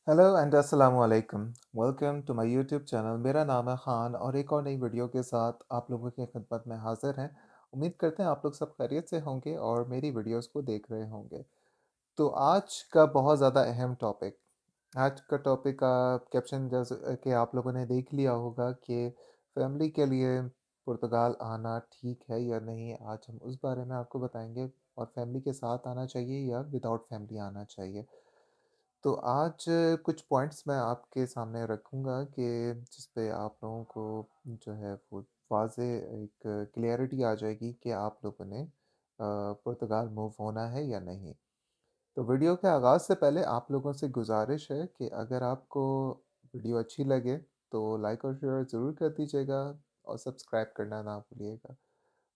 Hello and अस्सलाम वालेकुम। Welcome to my YouTube channel. मेरा नाम है ख़ान और एक और नई वीडियो के साथ आप लोगों की खिदमत में हाज़िर हैं। उम्मीद करते हैं आप लोग सब खैरियत से होंगे और मेरी वीडियोस को देख रहे होंगे। तो आज का बहुत ज़्यादा अहम टॉपिक, आज का टॉपिक का कैप्शन जैसे कि आप लोगों ने देख लिया होगा कि फैमिली के लिए पुर्तगाल आना ठीक है या नहीं। आज हम उस बारे में आपको बताएंगे और फैमिली के साथ आना चाहिए या विदाउट फैमिली आना चाहिए। तो आज कुछ पॉइंट्स मैं आपके सामने रखूँगा कि जिस पे आप लोगों को जो है वो वाज़े एक क्लैरिटी आ जाएगी कि आप लोगों ने पुर्तगाल मूव होना है या नहीं। तो वीडियो के आगाज़ से पहले आप लोगों से गुज़ारिश है कि अगर आपको वीडियो अच्छी लगे तो लाइक और शेयर ज़रूर कर दीजिएगा और सब्सक्राइब करना ना भूलिएगा।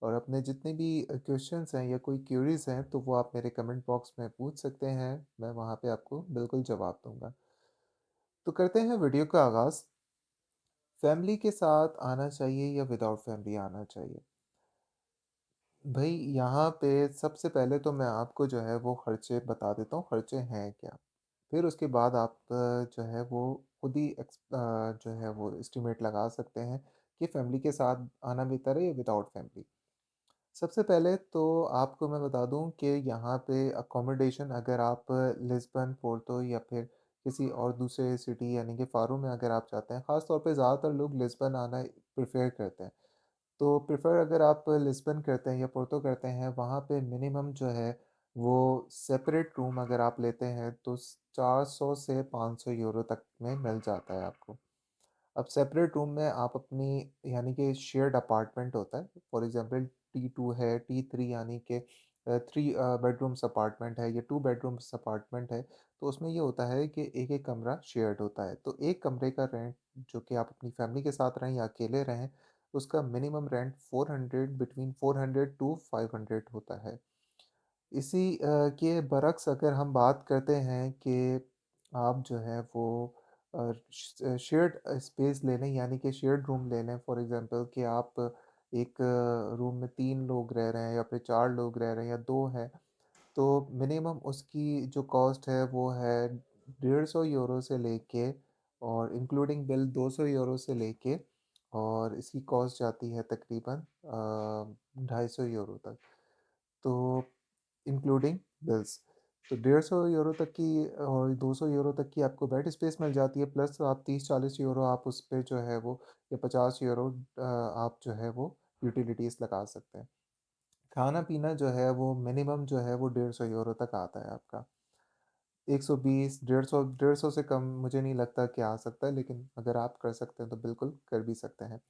और अपने जितने भी क्वेश्चंस हैं या कोई क्यूरीज़ हैं तो वो आप मेरे कमेंट बॉक्स में पूछ सकते हैं, मैं वहाँ पे आपको बिल्कुल जवाब दूँगा। तो करते हैं वीडियो का आगाज़। फैमिली के साथ आना चाहिए या विदाउट फैमिली आना चाहिए? भई यहाँ पे सबसे पहले तो मैं आपको जो है वो खर्चे बता देता हूँ, खर्चे हैं क्या? फिर उसके बाद आप जो है वो खुद ही जो है वो एस्टिमेट लगा सकते हैं कि फैमिली के साथ आना बेहतर है या विदाउट फैमिली। सबसे पहले तो आपको मैं बता दूँ कि यहाँ पे अकोमोडेशन अगर आप लिस्बन, पोर्तो या फिर किसी और दूसरे सिटी यानी कि फ़ारो में अगर आप जाते हैं, ख़ास तौर पे ज़्यादातर लोग लिस्बन आना प्रेफ़र करते हैं। तो प्रेफ़र अगर आप लिस्बन करते हैं या पोर्तो करते हैं, वहाँ पे मिनिमम जो है वो सेपरेट रूम अगर आप लेते हैं तो 400 से 500 यूरो तक में मिल जाता है आपको। अब सेपरेट रूम में आप अपनी यानी कि शेयर्ड अपार्टमेंट होता है। फॉर एग्ज़ाम्पल T2 है, T3 यानी कि 3 बेडरूम्स अपार्टमेंट है या 2 बेडरूम्स अपार्टमेंट है, तो उसमें ये होता है कि एक-एक कमरा शेयर्ड होता है। तो एक कमरे का रेंट जो कि आप अपनी फैमिली के साथ रहें या अकेले रहें, उसका मिनिमम रेंट 400 बिटवीन 400 टू 500 होता है। इसी के बरक्स अगर हम बात करते हैं कि आप जो है वो शेयर्ड स्पेस ले लें यानी कि शेयर्ड रूम ले लें फॉर एग्ज़ाम्पल कि आप एक रूम में 3 लोग रह रहे हैं या फिर 4 लोग रह रहे हैं या 2 हैं, तो मिनिमम उसकी जो कॉस्ट है वो है 150 यूरो से लेके और इंक्लूडिंग बिल 200 यूरो से लेके और इसकी कॉस्ट जाती है तकरीबन 250 यूरो तक। तो इंक्लूडिंग बिल्स। तो 150 यूरो तक की और 200 यूरो तक की आपको बेड स्पेस मिल जाती है, प्लस आप 30-40 यूरो आप उस पे जो है वो या 50 यूरो आप जो है वो यूटिलिटीज़ लगा सकते हैं। खाना-पीना जो है वो मिनिमम जो है वो 150 यूरो तक आता है आपका। 120, 150 से कम मुझे नहीं लगता कि आ सकता है, लेकिन अगर आप कर सकते हैं तो बिल्कुल कर भी सकते हैं।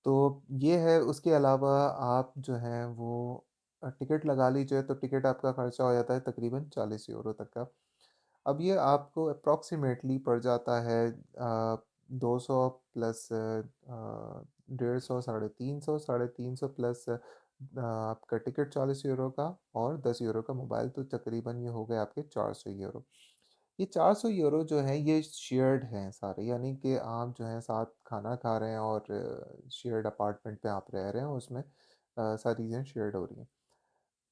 तो ये है, उसके अलावा आप जो हैं वो टिकट लगा लीजिए तो टिकट आपका खर्चा हो जाता है तकरीबन 40 यूरो तक का। अब ये आपको अप्रॉक्सिमेटली पड़ जाता है 200 प्लस 150 साढ़े 300 प्लस आपका टिकट 40 यूरो का और 10 यूरो का मोबाइल, तो तकरीबन ये हो गए आपके 400 यूरो। ये 400 यूरो जो हैं ये शेयर्ड हैं सारे, यानी कि आप जो है साथ खाना खा रहे हैं और शेयर्ड अपार्टमेंट पे आप रह रहे हैं, उसमें सारी चीज़ें शेयर्ड हो रही हैं।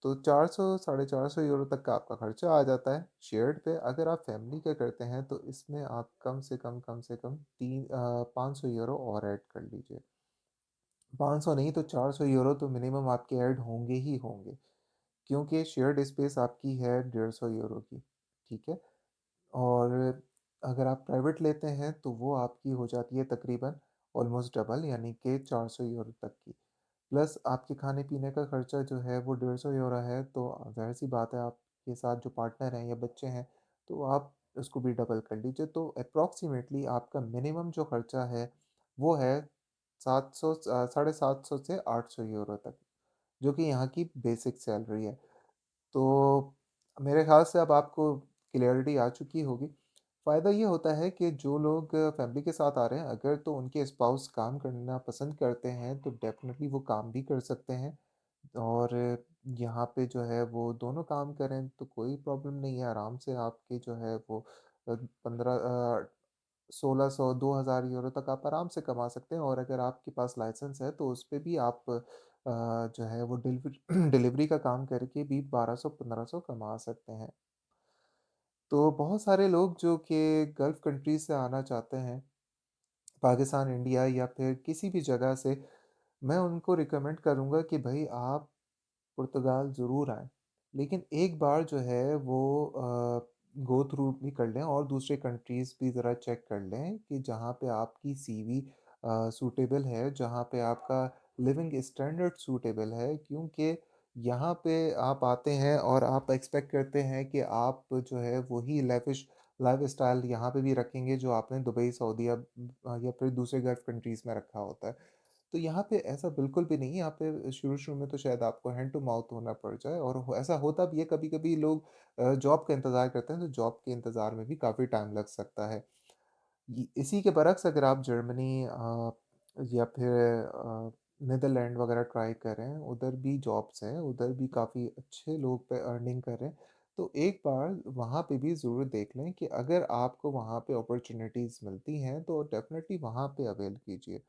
तो 400 साढ़े 400 यूरो तक का आपका खर्चा आ जाता है शेयर्ड पे। अगर आप फैमिली का करते हैं तो इसमें आप कम से कम 500 यूरो और ऐड कर लीजिए। 500 नहीं तो 400 यूरो तो मिनिमम आपके ऐड होंगे ही होंगे, क्योंकि शेयर्ड स्पेस आपकी है 150 यूरो की, ठीक है? और अगर आप प्राइवेट लेते हैं तो वो आपकी हो जाती है तकरीबन ऑलमोस्ट डबल, यानी कि 400 यूरो तक की। प्लस आपके खाने-पीने का खर्चा जो है वो 150 यूरो है, तो ज़ाहिर-सी बात है आपके साथ जो पार्टनर हैं या बच्चे हैं, तो आप उसको भी डबल कर लीजिए। तो अप्रॉक्सिमेटली आपका मिनिमम जो खर्चा है वो है 700 साढ़े 700 से 800 यूरो तक, जो कि यहाँ की बेसिक सैलरी है। तो मेरे ख़्याल से अब आपको क्लैरिटी आ चुकी होगी। फ़ायदा ये होता है कि जो लोग फैमिली के साथ आ रहे हैं, अगर तो उनके स्पाउस काम करना पसंद करते हैं, तो डेफ़िनेटली वो काम भी कर सकते हैं और यहाँ पे जो है वो दोनों काम करें तो कोई प्रॉब्लम नहीं है। आराम से आपके जो है वो 1600 2000 यूरो तक आप आराम से कमा सकते हैं, और अगर आपके पास लाइसेंस है तो उस पे भी आप जो है वो डिलीवरी डिलीवरी का काम करके भी 1200-1500 कमा सकते हैं। तो बहुत सारे लोग जो कि गल्फ़ कंट्रीज़ से आना चाहते हैं, पाकिस्तान, इंडिया या फिर किसी भी जगह से, मैं उनको रिकमेंड करूँगा कि भई आप पुर्तगाल ज़रूर आएँ। लेकिन एक बार जो है वो गो थ्रू भी कर लें और दूसरे कंट्रीज़ भी ज़रा चेक कर लें कि जहाँ पे आपकी सीवी सूटेबल है, जहाँ पे आपका लिविंग स्टैंडर्ड सूटेबल है। क्योंकि यहाँ पे आप आते हैं और आप एक्सपेक्ट करते हैं कि आप जो है वही लेविश लाइफ़स्टाइल यहाँ पे भी रखेंगे जो आपने दुबई, सऊदी या फिर दूसरे गल्फ़ कंट्रीज़ में रखा होता है। तो यहाँ पे ऐसा बिल्कुल भी नहीं है, यहाँ पे शुरू-शुरू में तो शायद आपको हैंड टू माउथ होना पड़ जाए और हो ऐसा होता भी है कभी-कभी लोग जॉब का इंतज़ार करते हैं, तो जॉब के इंतज़ार में भी काफ़ी टाइम लग सकता है। इसी के बरक्स अगर आप जर्मनी या फिर नीदरलैंड वगैरह ट्राई करें, उधर भी जॉब्स हैं, उधर भी काफ़ी अच्छे लोग पे अर्निंग कर रहे हैं। तो एक बार वहाँ पे भी ज़रूर देख लें कि अगर आपको वहाँ पे अपॉर्च्युनिटीज़ मिलती हैं, तो डेफ़िनेटली वहाँ पे अवेल कीजिए।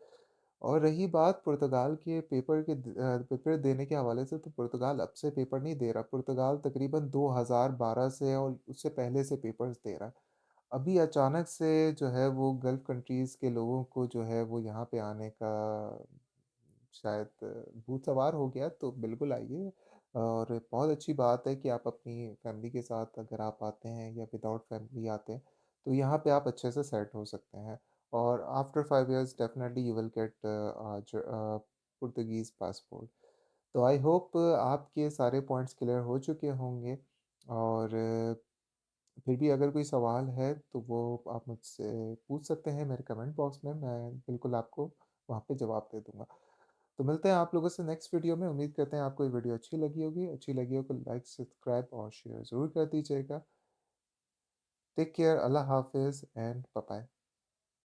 और रही बात पुर्तगाल के पेपर देने के हवाले से, तो पुर्तगाल अब से पेपर नहीं दे रहा। पुर्तगाल तकरीबन 2012 से और उससे पहले से पेपर्स दे रहा है। अभी अचानक से जो है वो गल्फ़ कंट्रीज़ के लोगों को जो है वो यहाँ पे आने का शायद भूत सवार हो गया, तो बिल्कुल आइए। और बहुत अच्छी बात है कि आप अपनी फैमिली के साथ अगर आप आते हैं या विदाउट फैमिली आते हैं, तो यहाँ पे आप अच्छे से सेट हो सकते हैं। और after 5 years definitely you will get Portuguese passport. तो आई होप आपके सारे पॉइंट्स क्लियर हो चुके होंगे। और फिर भी अगर कोई सवाल है तो वो आप मुझसे पूछ सकते हैं मेरे कमेंट बॉक्स में, मैं बिल्कुल आपको वहाँ पे जवाब दे दूँगा। तो मिलते हैं आप लोगों से नेक्स्ट वीडियो में। उम्मीद करते हैं आपको ये वीडियो अच्छी लगी होगी। अच्छी लगी हो तो लाइक, सब्सक्राइब और शेयर ज़रूर कर दीजिएगा। टेक केयर, अल्लाह हाफ़िज़ एंड बाय बाय।